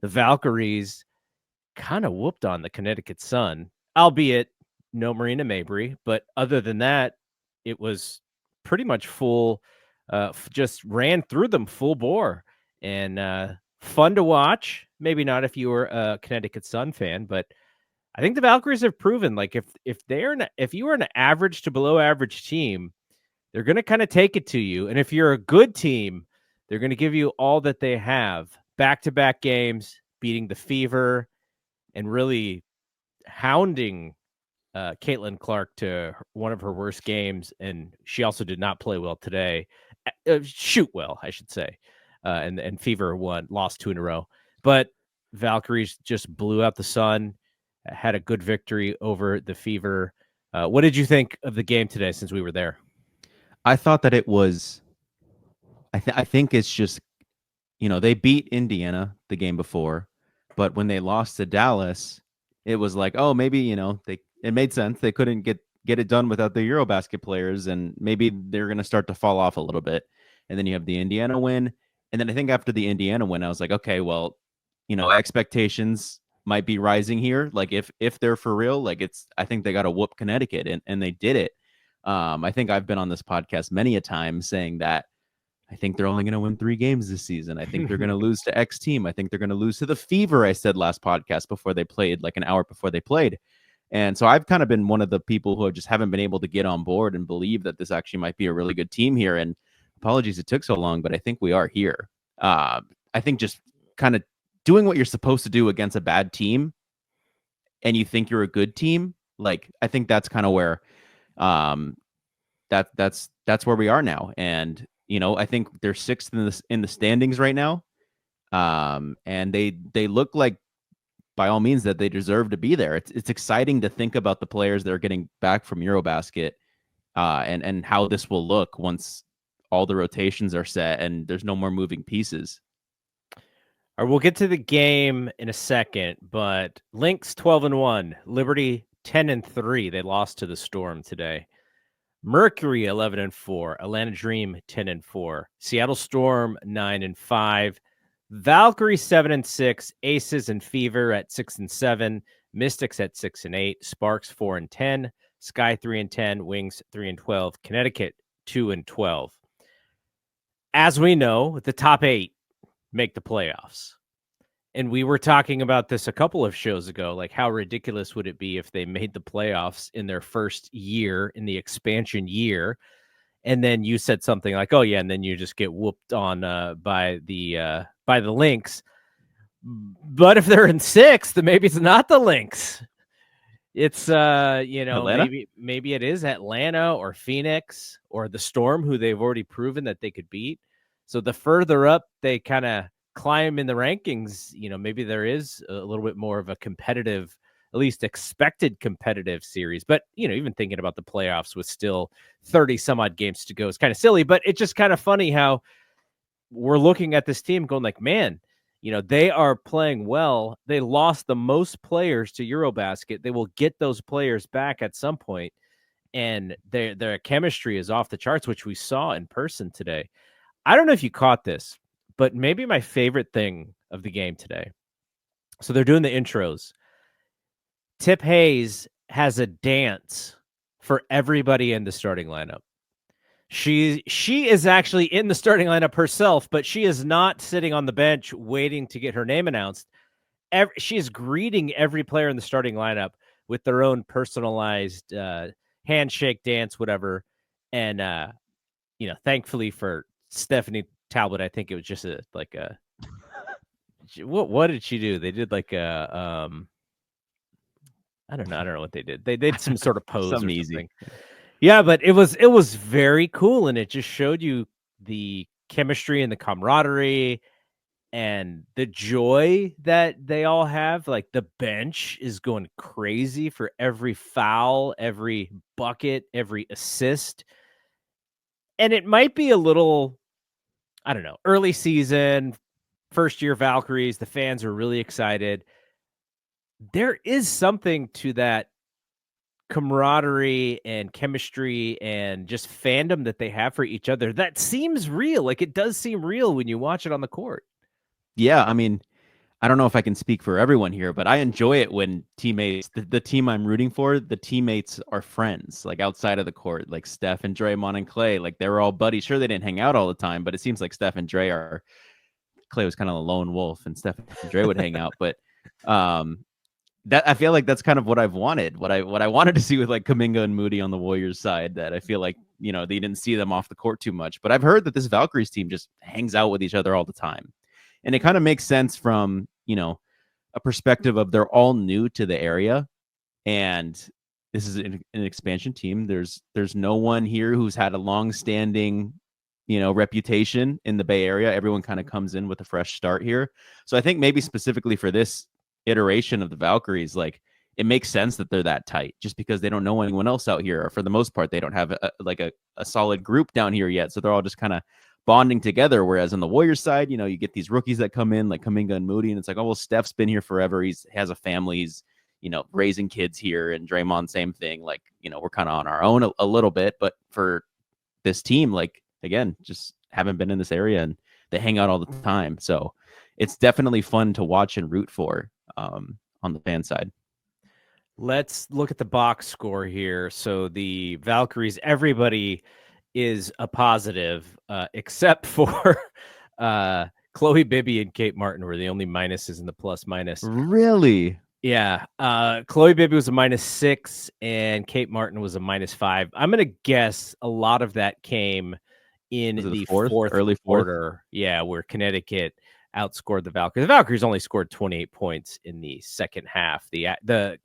the Valkyries kind of whooped on the Connecticut Sun, albeit no Marina Mabry. But other than that, it was pretty much full, just ran through them full bore, and fun to watch. Maybe not if you were a Connecticut Sun fan, but I think the Valkyries have proven, like, if you are an average to below average team, they're going to kind of take it to you. And if you're a good team, they're going to give you all that they have. Back-to-back games, beating the Fever, and really hounding Caitlin Clark to one of her worst games. And she also did not play well today. Shoot well, I should say. And Fever lost 2 in a row. But Valkyries just blew out the Sun, had a good victory over the Fever. What did you think of the game today since we were there? I thought that it was, I think it's just, they beat Indiana the game before, but when they lost to Dallas, it was like, oh, maybe, it made sense. They couldn't get it done without the Eurobasket players, and maybe they're going to start to fall off a little bit. And then you have the Indiana win. And then I think after the Indiana win, I was like, okay, well, expectations might be rising here. Like if they're for real, like I think they got to whoop Connecticut, and they did it. I think I've been on this podcast many a time saying that I think they're only going to win 3 games this season. I think they're going to lose to X team. I think they're going to lose to the Fever, I said last podcast before they played, like an hour before they played. And so I've kind of been one of the people who just haven't been able to get on board and believe that this actually might be a really good team here. And apologies it took so long, but I think we are here. I think just kind of doing what you're supposed to do against a bad team and you think you're a good team, like I think that's kind of where that's where we are now. And I think they're 6th in the standings right now. And they look like, by all means, that they deserve to be there. It's exciting to think about the players that are getting back from Eurobasket, and how this will look once all the rotations are set and there's no more moving pieces. All right, we'll get to the game in a second, but Lynx 12-1, Liberty 10-3. They lost to the Storm today. Mercury 11-4, Atlanta Dream 10-4, Seattle Storm 9-5, Valkyrie 7-6, Aces and Fever at 6-7, Mystics at 6-8, Sparks 4-10, Sky 3-10, Wings 3-12, Connecticut 2-12. As we know, the top 8 make the playoffs. And we were talking about this a couple of shows ago, like how ridiculous would it be if they made the playoffs in their first year, in the expansion year, and then you said something like, "Oh yeah," and then you just get whooped on by the Lynx. But if they're in 6th, then maybe it's not the Lynx. It's maybe it is Atlanta or Phoenix or the Storm, who they've already proven that they could beat. So the further up they kind of climb in the rankings, maybe there is a little bit more of a competitive, at least expected competitive series. But, even thinking about the playoffs with still 30 some odd games to go is kind of silly, but it's just kind of funny how we're looking at this team going like, man, they are playing well. They lost the most players to Eurobasket. They will get those players back at some point, and their chemistry is off the charts, which we saw in person today. I don't know if you caught this, but maybe my favorite thing of the game today. So they're doing the intros. Tip Hayes has a dance for everybody in the starting lineup. She is actually in the starting lineup herself, but she is not sitting on the bench waiting to get her name announced. She is greeting every player in the starting lineup with their own personalized handshake, dance, whatever. And, thankfully for Stephanie Talbot, I think it was just what did she do? They did like a I don't know what they did. They did some sort of pose or something. Easy. Yeah, but it was very cool, and it just showed you the chemistry and the camaraderie and the joy that they all have. Like the bench is going crazy for every foul, every bucket, every assist. And it might be a little, I don't know, early season, first year Valkyries, the fans are really excited. There is something to that camaraderie and chemistry and just fandom that they have for each other that seems real. Like it does seem real when you watch it on the court. Yeah, I mean, I don't know if I can speak for everyone here, but I enjoy it when teammates, the team I'm rooting for, the teammates are friends, like outside of the court, like Steph and Draymond and Clay. Like they were all buddies. Sure, they didn't hang out all the time, but it seems like Steph and Dre are. Clay was kind of a lone wolf, and Steph and Dre would hang out. But um, that I feel like that's kind of what I've wanted. What I wanted to see with like Kuminga and Moody on the Warriors side. That I feel like they didn't see them off the court too much. But I've heard that this Valkyries team just hangs out with each other all the time, and it kind of makes sense from a perspective of they're all new to the area, and this is an expansion team. There's no one here who's had a long-standing reputation in the Bay Area. Everyone kind of comes in with a fresh start here. So I think maybe specifically for this iteration of the Valkyries, like it makes sense that they're that tight just because they don't know anyone else out here. Or for the most part, they don't have a solid group down here yet. So they're all just kind of bonding together. Whereas on the Warriors side, you get these rookies that come in like Kuminga and Moody, and it's like, oh, well, Steph's been here forever. He has a family. He's raising kids here, and Draymond, same thing. Like, we're kind of on our own a little bit, but for this team, like, again, just haven't been in this area and they hang out all the time. So it's definitely fun to watch and root for on the fan side. Let's look at the box score here. So the Valkyries, everybody is a positive, except for Chloe Bibby and Kate Martin were the only minuses in the plus minus. Really? Yeah. Chloe Bibby was a -6 and Kate Martin was a -5. I'm going to guess a lot of that came in the early fourth quarter. Yeah, where Connecticut outscored the Valkyries. The Valkyries only scored 28 points in the second half. The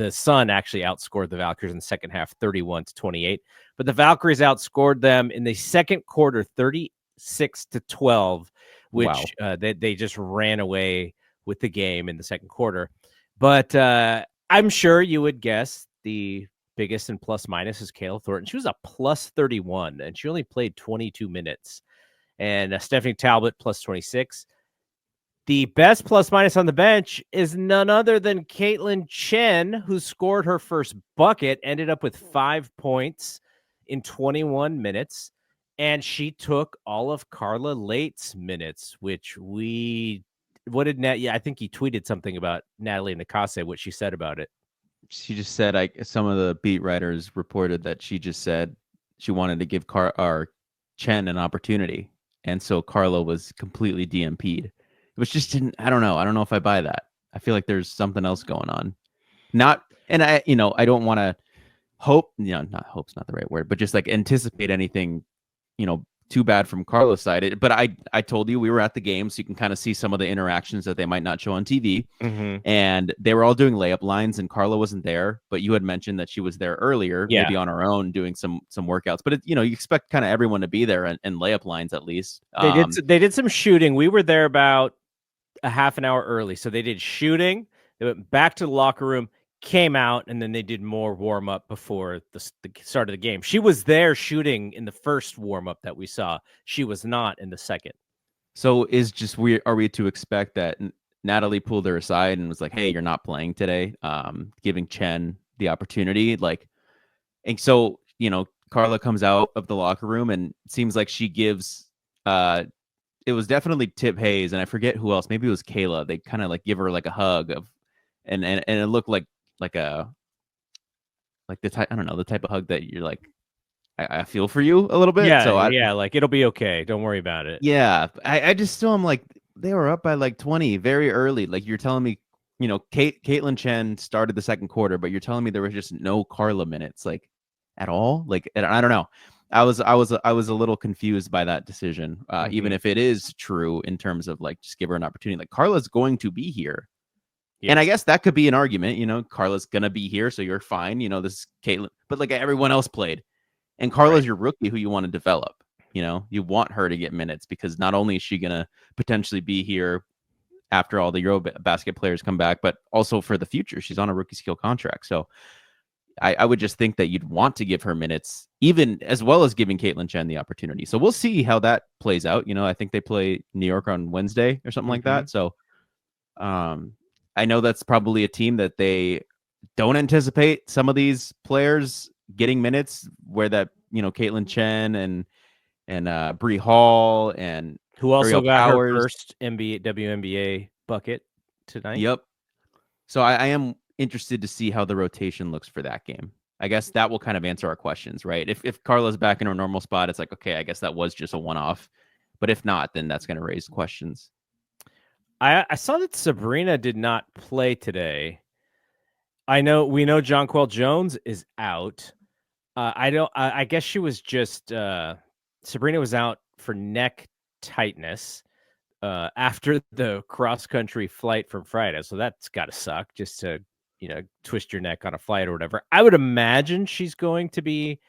Sun actually outscored the Valkyries in the second half 31-28, but the Valkyries outscored them in the second quarter 36-12, which they just ran away with the game in the second quarter. But I'm sure you would guess the biggest in plus minus is Kayla Thornton. She was a plus 31, and she only played 22 minutes. And Stephanie Talbot plus 26. The best plus minus on the bench is none other than Caitlin Chen, who scored her first bucket, ended up with 5 points in 21 minutes. And she took all of Carla Leite's minutes, which what did Nat? Yeah, I think he tweeted something about Natalie Nakase, what she said about it. She just said, some of the beat writers reported that she just said she wanted to give Chen an opportunity. And so Carla was completely DMP'd, which just didn't, I don't know if I buy that. I feel like there's something else going on. I don't want to hope, not hope's not the right word, but just like anticipate anything, too bad from Carla's side. But I told you we were at the game, so you can kind of see some of the interactions that they might not show on TV. Mm-hmm. And they were all doing layup lines, and Carla wasn't there. But you had mentioned that she was there earlier, maybe on her own doing some workouts. But you expect kind of everyone to be there and layup lines at least. They did some shooting. We were there about a half an hour early, so they did shooting. They went back to the locker room, came out, and then they did more warm up before the start of the game. She was there shooting in the first warm up that we saw. She was not in the second. So are we to expect that Natalie pulled her aside and was like, "Hey, you're not playing today," giving Chen the opportunity, and so Carla comes out of the locker room and it seems like she gives it was definitely Tip Hayes and I forget who else, maybe it was Kayla. They kind of like give her like a hug and it looked like the type, I don't know, the type of hug that you're like, I feel for you a little bit. Yeah, so like it'll be okay. Don't worry about it. Yeah, I just still am like, they were up by like 20 very early. Like you're telling me, Caitlin Chen started the second quarter, but you're telling me there was just no Carla minutes like at all. Like, and I don't know. I was a little confused by that decision, even if it is true in terms of like just give her an opportunity. Like Carla's going to be here. Yes. And I guess that could be an argument, Carla's going to be here. So you're fine. This is Caitlin, but like everyone else played and Carla's your rookie who you want to develop. You want her to get minutes because not only is she going to potentially be here after all the Eurobasket players come back, but also for the future. She's on a rookie skill contract. So I would just think that you'd want to give her minutes, even as well as giving Caitlin Chen the opportunity. So we'll see how that plays out. I think they play New York on Wednesday or something like that. So I know that's probably a team that they don't anticipate some of these players getting minutes where that, Caitlin Chen and Bree Hall and who also Ariel got Powers. her first WNBA bucket. tonight? Yep. So I am interested to see how the rotation looks for that game. I guess that will kind of answer our questions, right? If Carla's back in her normal spot, it's like, okay, I guess that was just a one-off. But if not, then that's going to raise questions. I saw that Sabrina did not play today. We know Jonquel Jones is out. I guess she was just Sabrina was out for neck tightness after the cross country flight from Friday. So that's got to suck, just to twist your neck on a flight or whatever. I would imagine she's going to be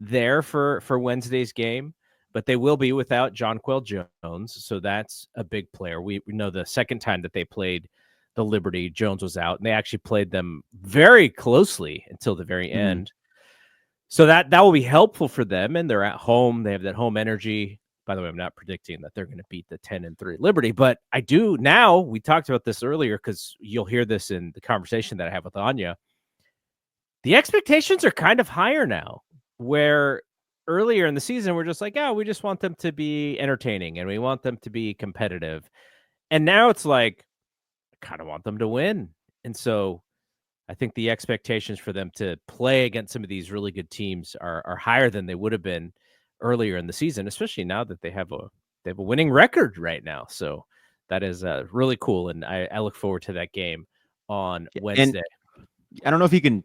there for Wednesday's game, but they will be without Jonquel Jones, so that's a big player. We know the second time that they played the Liberty, Jones was out, and they actually played them very closely until the very end. So that will be helpful for them, and they're at home. They have that home energy. By the way, I'm not predicting that they're going to beat the 10-3 Liberty, but I do now. We talked about this earlier because you'll hear this in the conversation that I have with Anya. The expectations are kind of higher now, where earlier in the season we're just like, we just want them to be entertaining and we want them to be competitive. And now it's like, I kind of want them to win. And so I think the expectations for them to play against some of these really good teams are higher than they would have been earlier in the season, especially now that they have a winning record right now. So that is really cool. And I look forward to that game on Wednesday. And I don't know if you can,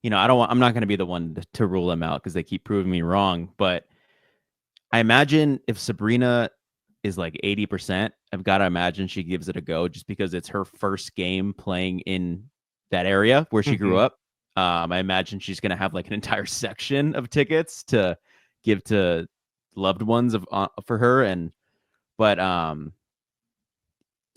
I'm not going to be the one to rule them out because they keep proving me wrong. But I imagine if Sabrina is like 80%, I've got to imagine she gives it a go just because it's her first game playing in that area where she grew up. I imagine she's going to have like an entire section of tickets to give to loved ones for her. But I'm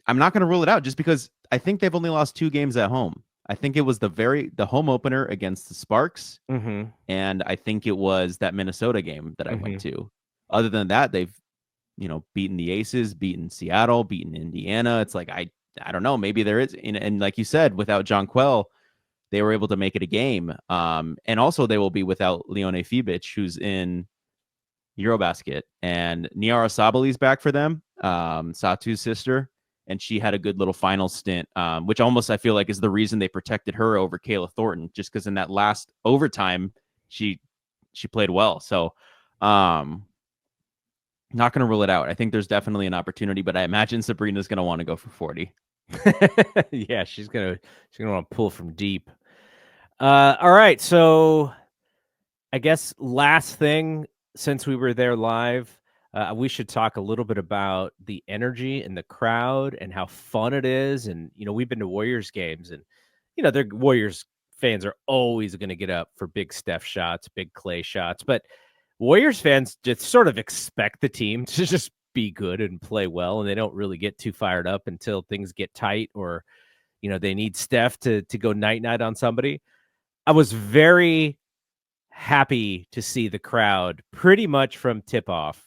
not going to rule it out just because I think they've only lost 2 games at home. I think it was the home opener against the Sparks, and I think it was that Minnesota game that I went to. Other than that, they've beaten the Aces, beaten Seattle, beaten Indiana. It's like I don't know. Maybe there is, and like you said, without Jonquel, they were able to make it a game. And also they will be without Leone Fibic, who's in Eurobasket, and Niara Sabali's back for them, Satu's sister. And she had a good little final stint, which almost I feel like is the reason they protected her over Kayla Thornton, just because in that last overtime, she played well. So not going to rule it out. I think there's definitely an opportunity, but I imagine Sabrina's going to want to go for 40. Yeah, she's gonna want to pull from deep. All right, so I guess last thing, since we were there live, we should talk a little bit about the energy in the crowd and how fun it is. And, we've been to Warriors games and, their Warriors fans are always going to get up for big Steph shots, big Clay shots. But Warriors fans just sort of expect the team to just be good and play well. And they don't really get too fired up until things get tight or, they need Steph to go night-night on somebody. I was very happy to see the crowd pretty much from tip-off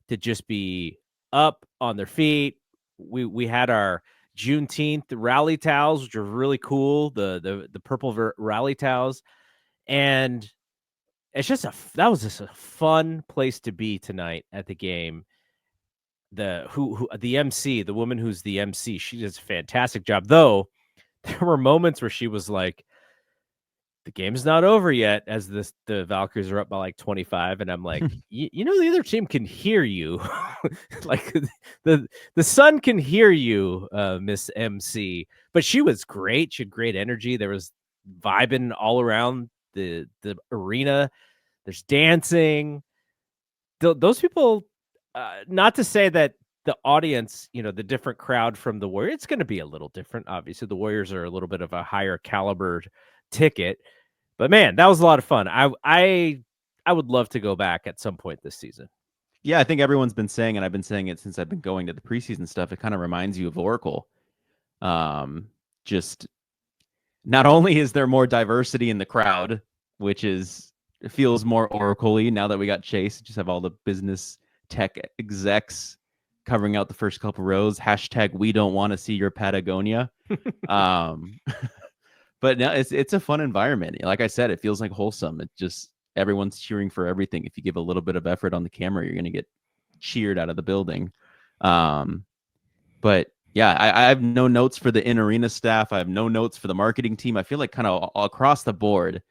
to just be up on their feet. We had our Juneteenth rally towels, which are really cool. The purple rally towels, and it's just that was just a fun place to be tonight at the game. The MC, the woman who's the MC, she does a fantastic job. Though there were moments where she was like, the game's not over yet, as the Valkyries are up by like 25, and I'm like, the other team can hear you. Like the Sun can hear you, Miss MC. But she was great. She had great energy. There was vibing all around the arena. There's dancing. Those people, not to say that the audience, the different crowd from the Warriors, it's going to be a little different. Obviously, the Warriors are a little bit of a higher caliber ticket. But man, that was a lot of fun. I would love to go back at some point this season. Yeah, I think everyone's been saying, and I've been saying it since I've been going to the preseason stuff. It kind of reminds you of Oracle. Just not only is there more diversity in the crowd, which feels more Oracle-y now that we got Chase. Just have all the business tech execs covering out the first couple rows. # we don't want to see your Patagonia. But no, it's a fun environment. Like I said, it feels like wholesome. It just everyone's cheering for everything. If you give a little bit of effort on the camera, you're going to get cheered out of the building. But Yeah, I have no notes for the in arena staff. I have no notes for the marketing team. I feel like kind of across the board,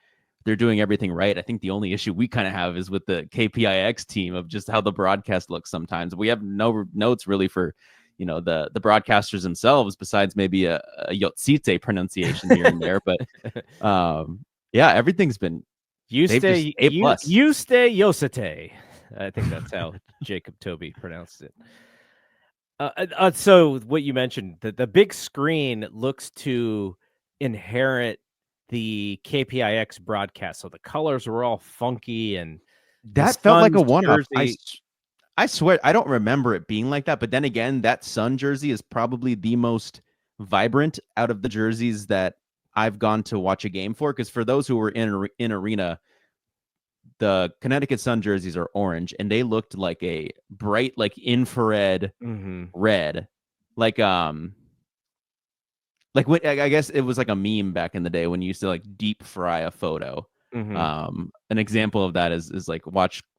they're doing everything right. I think the only issue we kind of have is with the KPIX team of just how the broadcast looks sometimes. We have no notes really for, the broadcasters themselves, besides maybe a Yotsite pronunciation here and there. But yeah, everything's been they've just A plus. You stay Yosite. I think that's how Jacob Toby pronounced it. So what you mentioned, the big screen looks to inherit the KPIX broadcast. So the colors were all funky, and the That felt like a Suns one-off. jersey. I swear I don't remember it being like that. But then again, that Sun jersey is probably the most vibrant out of the jerseys that I've gone to watch a game for. Because for those who were in arena, the Connecticut Sun jerseys are orange, and they looked like a bright, like infrared red, like when, I guess it was like a meme back in the day when you used to like deep fry a photo. An example of that is like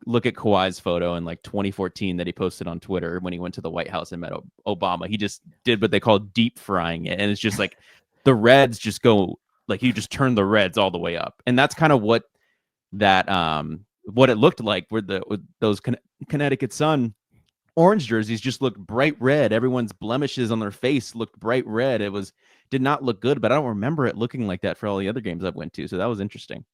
look at Kawhi's photo in like 2014 that he posted on Twitter when he went to the White House and met Obama. He just did what they call deep frying it, and it's just like the reds just go like you just turn the reds all the way up, and that's kind of what what it looked like with those Connecticut Sun orange jerseys just looked bright red. Everyone's blemishes on their face looked bright red. Did not look good, but I don't remember it looking like that for all the other games I've went to. So that was interesting.